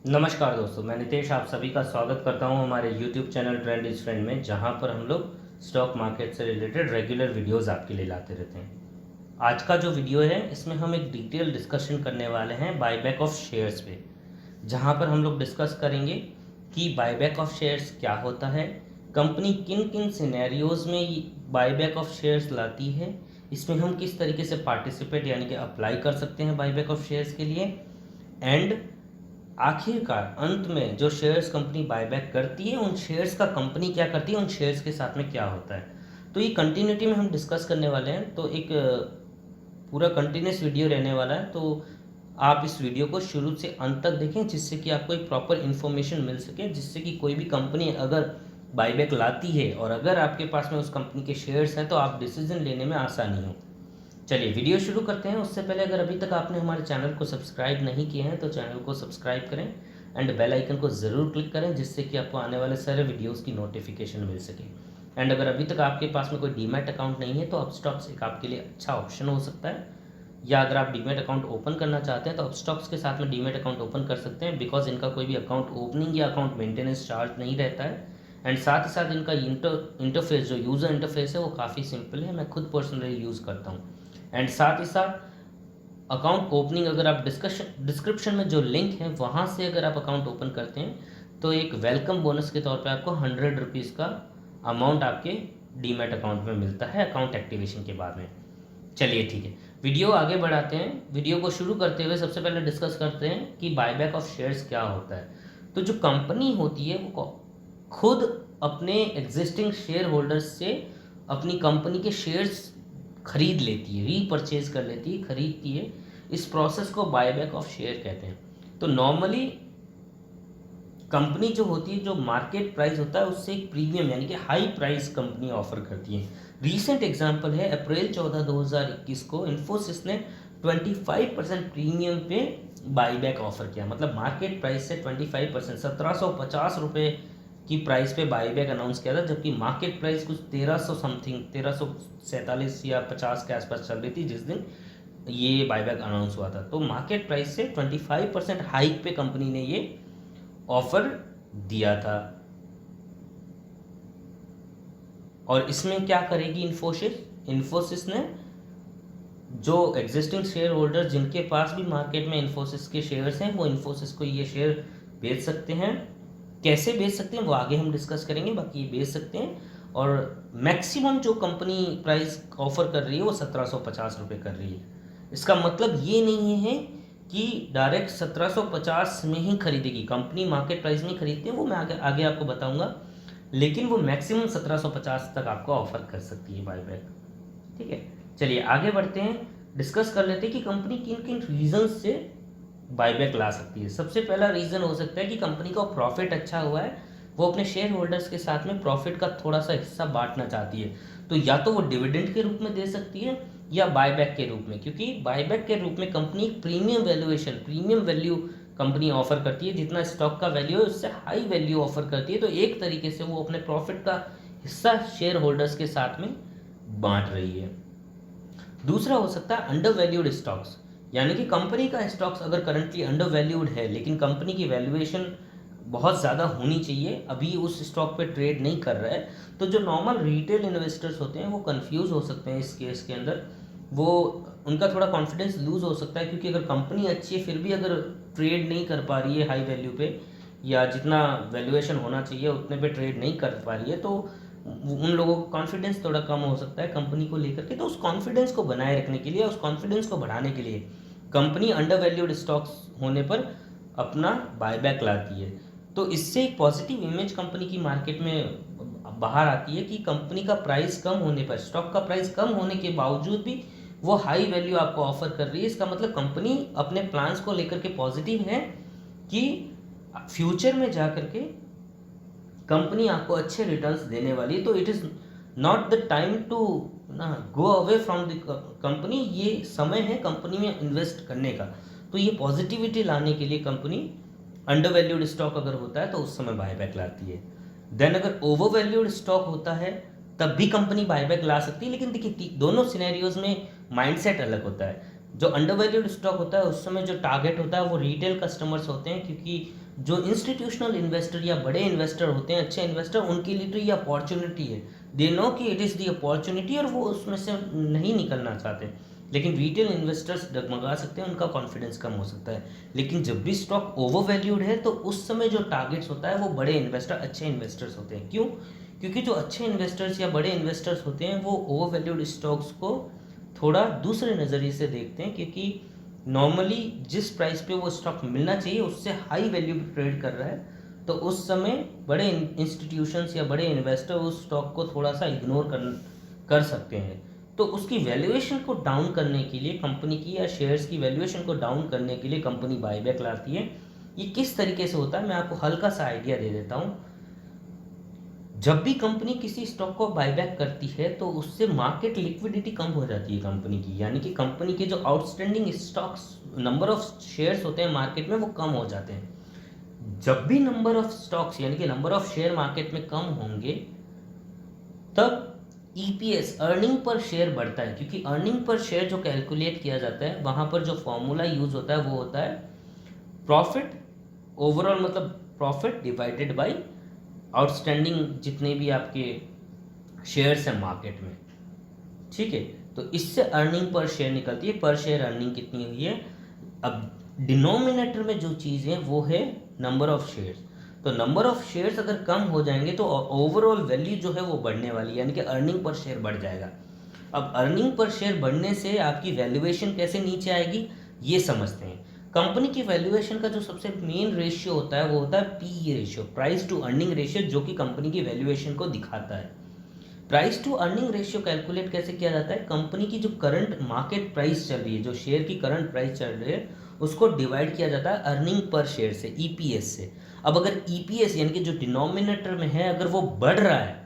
नमस्कार दोस्तों, मैं नितेश आप सभी का स्वागत करता हूं हमारे YouTube channel trend is friend में, जहां पर हम लोग स्टॉक मार्केट से रिलेटेड रेगुलर वीडियोस आपके लिए लाते रहते हैं। आज का जो वीडियो है इसमें हम एक डिटेल डिस्कशन करने वाले हैं बायबैक ऑफ शेयर्स पे, जहां पर हम लोग डिस्कस करेंगे कि बायबैक ऑफ शेयर्स क्या होता है, कंपनी किन किन सिनेरियोज में बायबैक ऑफ शेयर्स लाती है, इसमें हम किस तरीके से पार्टिसिपेट यानी कि अप्लाई कर सकते हैं बायबैक ऑफ शेयर्स के लिए, एंड आखिरकार अंत में जो शेयर्स कंपनी बायबैक करती है उन शेयर्स का कंपनी क्या करती है, उन शेयर्स के साथ में क्या होता है। तो ये कंटिन्यूटी में हम डिस्कस करने वाले हैं। तो एक पूरा कंटिन्यूस वीडियो रहने वाला है, तो आप इस वीडियो को शुरू से अंत तक देखें, जिससे कि आपको एक प्रॉपर इन्फॉर्मेशन मिल सके, जिससे कि कोई भी कंपनी अगर बायबैक लाती है और अगर आपके पास में उस कंपनी के शेयर्स हैं तो आप डिसीजन लेने में आसानी हो। चलिए वीडियो शुरू करते हैं। उससे पहले अगर अभी तक आपने हमारे चैनल को सब्सक्राइब नहीं किए हैं तो चैनल को सब्सक्राइब करें एंड बेल आइकन को ज़रूर क्लिक करें, जिससे कि आपको आने वाले सारे वीडियोस की नोटिफिकेशन मिल सके। एंड अगर अभी तक आपके पास में कोई डीमैट अकाउंट नहीं है तो अपस्टॉक्स एक आपके लिए अच्छा ऑप्शन हो सकता है, या अगर आप डीमैट अकाउंट ओपन करना चाहते हैं तो अपस्टॉक्स के साथ में डीमैट अकाउंट ओपन कर सकते हैं, बिकॉज इनका कोई भी अकाउंट ओपनिंग या अकाउंट मेंटेनेंस चार्ज नहीं रहता है। एंड साथ ही साथ इनका इंटरफेस जो यूज़र इंटरफेस है वो काफ़ी सिंपल है, मैं खुद पर्सनली यूज़ करता हूँ। एंड साथ ही साथ अकाउंट ओपनिंग अगर आप डिस्क्रिप्शन में जो लिंक है वहाँ से अगर आप अकाउंट ओपन करते हैं तो एक वेलकम बोनस के तौर पे आपको 100 रुपीज़ का अमाउंट आपके डीमैट अकाउंट में मिलता है अकाउंट एक्टिवेशन के बाद में। चलिए ठीक है, वीडियो आगे बढ़ाते हैं। वीडियो को शुरू करते हुए सबसे पहले डिस्कस करते हैं कि बायबैक ऑफ शेयर्स क्या होता है। तो जो कंपनी होती है वो खुद अपने एग्जिस्टिंग शेयर होल्डर्स से अपनी कंपनी के शेयर्स खरीद लेती है, रीपरचेज कर लेती है, खरीदती है। इस प्रोसेस को बायबैक ऑफ शेयर कहते हैं। तो नॉर्मली कंपनी जो होती है, जो मार्केट प्राइस होता है उससे एक प्रीमियम यानी कि हाई प्राइस कंपनी ऑफर करती है। रीसेंट एग्जांपल है अप्रैल 14 2021 को इन्फोसिस ने 25% प्रीमियम पे बायबैक ऑफर किया, मतलब मार्केट प्राइस से 25% 1750 रुपये की प्राइस पे बाईबैक अनाउंस किया था, जबकि मार्केट प्राइस कुछ 1300 समथिंग 1347 या 50 के आसपास चल रही थी जिस दिन ये बाईबैक अनाउंस हुआ था। तो मार्केट प्राइस से 25% हाइक पे कंपनी ने ये ऑफर दिया था। और इसमें क्या करेगी इन्फोसिस ने जो एग्जिस्टिंग शेयर होल्डर जिनके पास भी मार्केट में इन्फोसिस के शेयर्स हैं वो इन्फोसिस को ये शेयर बेच सकते हैं। कैसे बेच सकते हैं वो आगे हम डिस्कस करेंगे, बाकी ये बेच सकते हैं। और मैक्सिमम जो कंपनी प्राइस ऑफर कर रही है वो 1750 रुपये कर रही है। इसका मतलब ये नहीं है कि डायरेक्ट 1750 में ही खरीदेगी, कंपनी मार्केट प्राइस में खरीदती है, वो मैं आगे आपको बताऊंगा, लेकिन वो मैक्सिमम 1750 तक आपको ऑफर कर सकती है बायबैक। ठीक है, चलिए आगे बढ़ते हैं, डिस्कस कर लेते हैं कि कंपनी किन किन रीजंस से बायबैक ला सकती है। सबसे पहला रीज़न हो सकता है कि कंपनी का प्रॉफिट अच्छा हुआ है, वो अपने शेयर होल्डर्स के साथ में प्रॉफिट का थोड़ा सा हिस्सा बांटना चाहती है, तो या तो वो डिविडेंड के रूप में दे सकती है या बायबैक के रूप में, क्योंकि बायबैक के रूप में company premium value company offer करती है। जितना स्टॉक का वैल्यू है उससे हाई वैल्यू ऑफर करती है, तो एक तरीके से वो अपने प्रॉफिट का हिस्सा शेयर होल्डर्स के साथ में बांट रही है। दूसरा हो सकता है अंडर वैल्यूड स्टॉक्स, यानी कि कंपनी का स्टॉक्स अगर करंटली अंडर वैल्यूड है लेकिन कंपनी की वैल्यूएशन बहुत ज़्यादा होनी चाहिए, अभी उस स्टॉक पे ट्रेड नहीं कर रहा है, तो जो नॉर्मल रिटेल इन्वेस्टर्स होते हैं वो कंफ्यूज हो सकते हैं इस केस के अंदर, वो उनका थोड़ा कॉन्फिडेंस लूज हो सकता है, क्योंकि अगर कंपनी अच्छी है फिर भी अगर ट्रेड नहीं कर पा रही है हाई वैल्यू पे, या जितना वैल्यूएशन होना चाहिए उतने पे ट्रेड नहीं कर पा रही है, तो उन लोगों को कॉन्फिडेंस थोड़ा कम हो सकता है कंपनी को लेकर के। तो उस कॉन्फिडेंस को बनाए रखने के लिए, उस कॉन्फिडेंस को बढ़ाने के लिए कंपनी अंडर वैल्यूड स्टॉक्स होने पर अपना बायबैक लाती है। तो इससे एक पॉजिटिव इमेज कंपनी की मार्केट में बाहर आती है कि कंपनी का प्राइस कम होने पर, स्टॉक का प्राइस कम होने के बावजूद भी वो हाई वैल्यू आपको ऑफर कर रही है। इसका मतलब कंपनी अपने प्लान्स को लेकर के पॉजिटिव है कि फ्यूचर में जा करके कंपनी आपको अच्छे रिटर्न्स देने वाली है। तो it is not the time to go away from the company, ये समय है कंपनी में इन्वेस्ट करने का। तो ये पॉजिटिविटी लाने के लिए कंपनी अंडर वैल्यूड स्टॉक अगर होता है तो उस समय बायबैक लाती है। देन अगर ओवर वैल्यूड स्टॉक होता है तब भी कंपनी बायबैक ला सकती है, लेकिन देखिए दोनों सिनेरियोज में माइंडसेट अलग होता है। जो अंडर वैल्यूड स्टॉक होता है उस समय जो टारगेट होता है वो रिटेल कस्टमर्स होते हैं, क्योंकि जो इंस्टीट्यूशनल इन्वेस्टर या बड़े इन्वेस्टर होते हैं, अच्छे इन्वेस्टर, उनके लिए तो ये अपॉर्चुनिटी है, दे नो कि इट इज़ दी अपॉर्चुनिटी और वो उसमें से नहीं निकलना चाहते। लेकिन रिटेल इन्वेस्टर्स डगमगा सकते हैं, उनका कॉन्फिडेंस कम हो सकता है। लेकिन जब भी स्टॉक ओवर वैल्यूड है तो उस समय जो टारगेट्स होता है वो बड़े इन्वेस्टर, अच्छे इन्वेस्टर्स होते हैं। क्यों? क्योंकि जो अच्छे इन्वेस्टर्स या बड़े इन्वेस्टर्स होते हैं वो ओवर वैल्यूड स्टॉक्स को थोड़ा दूसरे नज़रिए से देखते हैं, क्योंकि नॉर्मली जिस प्राइस पे वो स्टॉक मिलना चाहिए उससे हाई वैल्यू पे ट्रेड कर रहा है, तो उस समय बड़े इंस्टीट्यूशंस या बड़े इन्वेस्टर उस स्टॉक को थोड़ा सा इग्नोर कर सकते हैं। तो उसकी वैल्यूएशन को डाउन करने के लिए, कंपनी की या शेयर्स की वैल्यूएशन को डाउन करने के लिए कंपनी बायबैक लाती है। ये किस तरीके से होता है मैं आपको हल्का सा आइडिया दे देता हूँ। जब भी कंपनी किसी स्टॉक को बायबैक करती है तो उससे मार्केट लिक्विडिटी कम हो जाती है कंपनी की, यानी कि कंपनी के जो outstanding stocks, number of shares होते हैं मार्केट में, वो कम हो जाते हैं। जब भी नंबर ऑफ स्टॉक्स यानी कि नंबर ऑफ शेयर मार्केट में कम होंगे तब ईपीएस, अर्निंग पर शेयर बढ़ता है, क्योंकि अर्निंग पर शेयर जो कैलकुलेट किया जाता है वहां पर जो फॉर्मूला यूज होता है वो होता है प्रॉफिट ओवरऑल, मतलब प्रॉफिट डिवाइडेड बाय आउटस्टैंडिंग जितने भी आपके शेयर्स हैं मार्केट में। ठीक है, तो इससे अर्निंग पर शेयर निकलती है, पर शेयर अर्निंग कितनी हुई है। अब डिनोमिनेटर में जो चीज़ है वो है नंबर ऑफ शेयर्स, तो नंबर ऑफ शेयर्स अगर कम हो जाएंगे तो ओवरऑल वैल्यू जो है वो बढ़ने वाली है, यानी कि अर्निंग पर शेयर बढ़ जाएगा। अब अर्निंग पर शेयर बढ़ने से आपकी वैल्यूएशन कैसे नीचे आएगी ये समझते हैं। कंपनी की वैल्यूएशन का जो सबसे मेन रेशियो होता है वो होता है PE ratio, price to earning ratio, जो कि कंपनी की वैल्यूएशन को दिखाता है। Price to earning ratio calculate कैसे किया जाता है? कंपनी की जो करंट मार्केट प्राइस चल रही है, जो शेयर की करंट प्राइस चल रही है, उसको डिवाइड किया जाता है अर्निंग पर शेयर से, ईपीएस से। अब अगर ईपीएस यानी कि जो डिनोमिनेटर में है अगर वो बढ़ रहा है,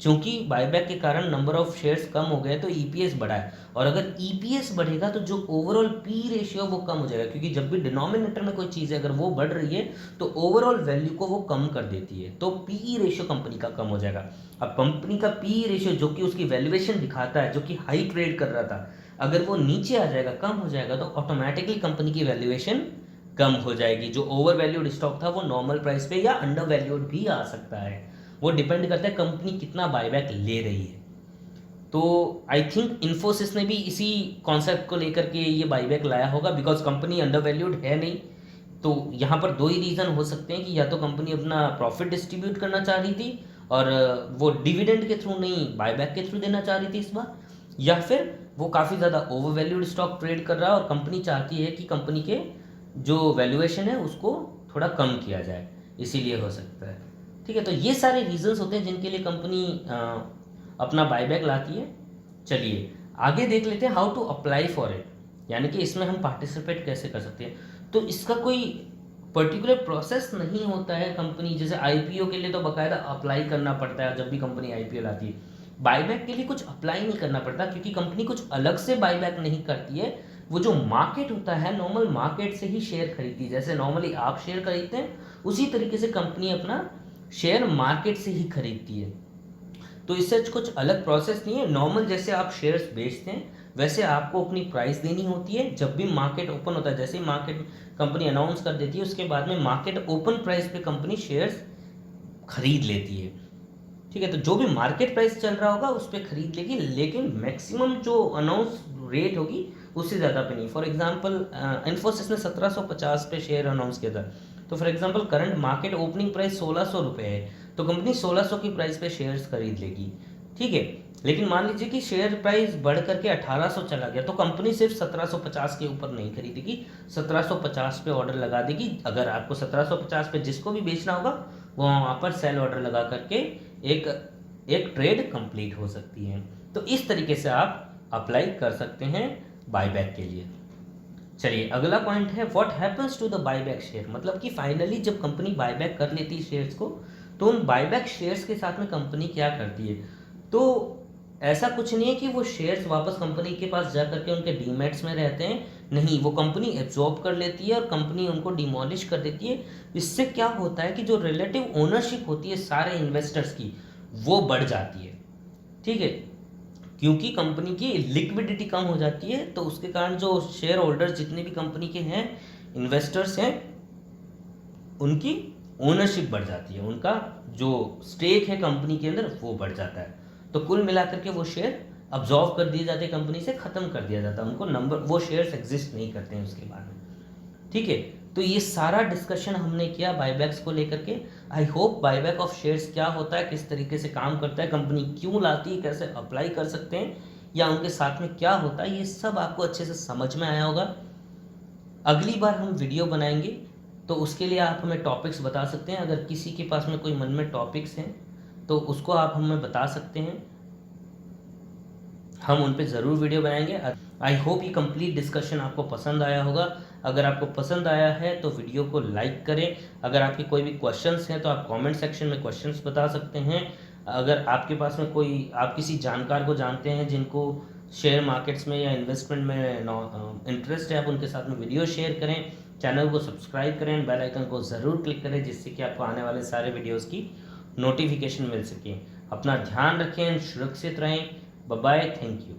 क्योंकि बायबैक के कारण नंबर ऑफ शेयर्स कम हो गए तो ईपीएस बढ़ा है, और अगर ईपीएस बढ़ेगा तो जो ओवरऑल पी रेशियो वो कम हो जाएगा, क्योंकि जब भी डिनोमिनेटर में कोई चीज़ अगर वो बढ़ रही है तो ओवरऑल वैल्यू को वो कम कर देती है, तो पी रेशियो कंपनी का कम हो जाएगा। अब कंपनी का पी रेशियो जो कि उसकी वैल्यूएशन दिखाता है, जो कि हाई ट्रेड कर रहा था, अगर वो नीचे आ जाएगा, कम हो जाएगा, तो ऑटोमेटिकली कंपनी की वैल्यूएशन कम हो जाएगी। जो ओवर वैल्यूड स्टॉक था वो नॉर्मल प्राइस पे या अंडर वैल्यूड भी आ सकता है, वो डिपेंड करता है कंपनी कितना बायबैक ले रही है। तो आई थिंक इन्फोसिस ने भी इसी कॉन्सेप्ट को लेकर के ये बायबैक लाया होगा, बिकॉज कंपनी अंडर वैल्यूड है नहीं। तो यहाँ पर दो ही रीज़न हो सकते हैं कि या तो कंपनी अपना प्रॉफिट डिस्ट्रीब्यूट करना चाह रही थी और वो डिविडेंड के थ्रू नहीं बायबैक के थ्रू देना चाह रही थी इस बार, या फिर वो काफ़ी ज़्यादा ओवर वैल्यूड स्टॉक ट्रेड कर रहा है और कंपनी चाहती है कि कंपनी के जो वैल्यूएशन है उसको थोड़ा कम किया जाए, इसीलिए हो सकता है। ठीक है, तो ये सारे रीजंस होते हैं जिनके लिए कंपनी अपना बायबैक लाती है। चलिए आगे देख लेते हैं how to apply for it, यानी कि इसमें हम पार्टिसिपेट कैसे कर सकते हैं। तो इसका कोई पर्टिकुलर प्रोसेस नहीं होता है। कंपनी जैसे आईपीओ के लिए तो बाकायदा अप्लाई करना पड़ता है, जब भी कंपनी आईपीओ लाती है। बायबैक के लिए कुछ अप्लाई नहीं करना पड़ता, क्योंकि कंपनी कुछ अलग से बायबैक नहीं करती है। वो जो मार्केट होता है नॉर्मल मार्केट से ही शेयर खरीदती है, जैसे नॉर्मली आप शेयर खरीदते हैं उसी तरीके से कंपनी अपना शेयर मार्केट से ही खरीदती है। तो इससे कुछ अलग प्रोसेस नहीं है, नॉर्मल जैसे आप शेयर्स बेचते हैं वैसे आपको अपनी प्राइस देनी होती है। जब भी मार्केट ओपन होता है, जैसे ही मार्केट कंपनी अनाउंस कर देती है उसके बाद में मार्केट ओपन प्राइस पे कंपनी शेयर्स खरीद लेती है। ठीक है, तो जो भी मार्केट प्राइस चल रहा होगा उस पर खरीद लेगी, लेकिन मैक्सिमम जो अनाउंस रेट होगी उससे ज़्यादा पे नहीं। फॉर एग्जांपल इन्फोसिस ने 1750 पे शेयर अनाउंस किया था, तो for example current market opening price 1600 रुपये है, तो कंपनी 1600 की प्राइस पे शेयर्स खरीद लेगी। ठीक है, लेकिन मान लीजिए कि शेयर प्राइस बढ़ करके 1800 चला गया, तो कंपनी सिर्फ 1750 के ऊपर नहीं खरीदेगी, 1750 पे ऑर्डर लगा देगी। अगर आपको 1750 पे जिसको भी बेचना होगा वो वहाँ पर सेल ऑर्डर लगा करके एक ट्रेड कंप्लीट हो सकती है। तो इस तरीके से आप अप्लाई कर सकते हैं बायबैक के लिए। चलिए अगला पॉइंट है what happens to the buyback share, मतलब कि फाइनली जब कंपनी बायबैक कर लेती है शेयर्स को, तो उन बायबैक शेयर्स के साथ में कंपनी क्या करती है। तो ऐसा कुछ नहीं है कि वो शेयर्स वापस कंपनी के पास जा करके उनके डीमैट्स में रहते हैं, नहीं, वो कंपनी एब्जॉर्ब कर लेती है और कंपनी उनको डिमोलिश कर देती है। इससे क्या होता है कि जो रिलेटिव ओनरशिप होती है सारे इन्वेस्टर्स की वो बढ़ जाती है। ठीक है, क्योंकि कंपनी की लिक्विडिटी कम हो जाती है, तो उसके कारण जो शेयर होल्डर्स जितने भी कंपनी के हैं, इन्वेस्टर्स हैं, उनकी ओनरशिप बढ़ जाती है, उनका जो स्टेक है कंपनी के अंदर वो बढ़ जाता है। तो कुल मिलाकर के वो शेयर अब्जॉर्व कर दिए जाते हैं, कंपनी से ख़त्म कर दिया जाता है, उनको नंबर वो शेयर्स एग्जिस्ट नहीं करते हैं उसके बाद में। ठीक है, तो ये सारा डिस्कशन हमने किया बायबैक्स को लेकर के। I hope buyback of shares क्या होता है, किस तरीके से काम करता है, कंपनी क्यों लाती है, कैसे अप्लाई कर सकते हैं, या उनके साथ में क्या होता है, ये सब आपको अच्छे से समझ में आया होगा। अगली बार हम वीडियो बनाएंगे तो उसके लिए आप हमें टॉपिक्स बता सकते हैं। अगर किसी के पास में कोई मन में टॉपिक्स हैं तो उसको आप हमें बता सकते हैं, हम उन पे ज़रूर वीडियो बनाएंगे। आई होप ये कंप्लीट डिस्कशन आपको पसंद आया होगा। अगर आपको पसंद आया है तो वीडियो को लाइक करें। अगर आपके कोई भी क्वेश्चंस हैं तो आप कमेंट सेक्शन में क्वेश्चंस बता सकते हैं। अगर आपके पास में कोई, आप किसी जानकार को जानते हैं जिनको शेयर मार्केट्स में या इन्वेस्टमेंट में इंटरेस्ट है, आप उनके साथ में वीडियो शेयर करें। चैनल को सब्सक्राइब करें, बेल आइकन को ज़रूर क्लिक करें, जिससे कि आपको आने वाले सारे वीडियोज़ की नोटिफिकेशन मिल सके। अपना ध्यान रखें, सुरक्षित रहें। Bye bye, thank you.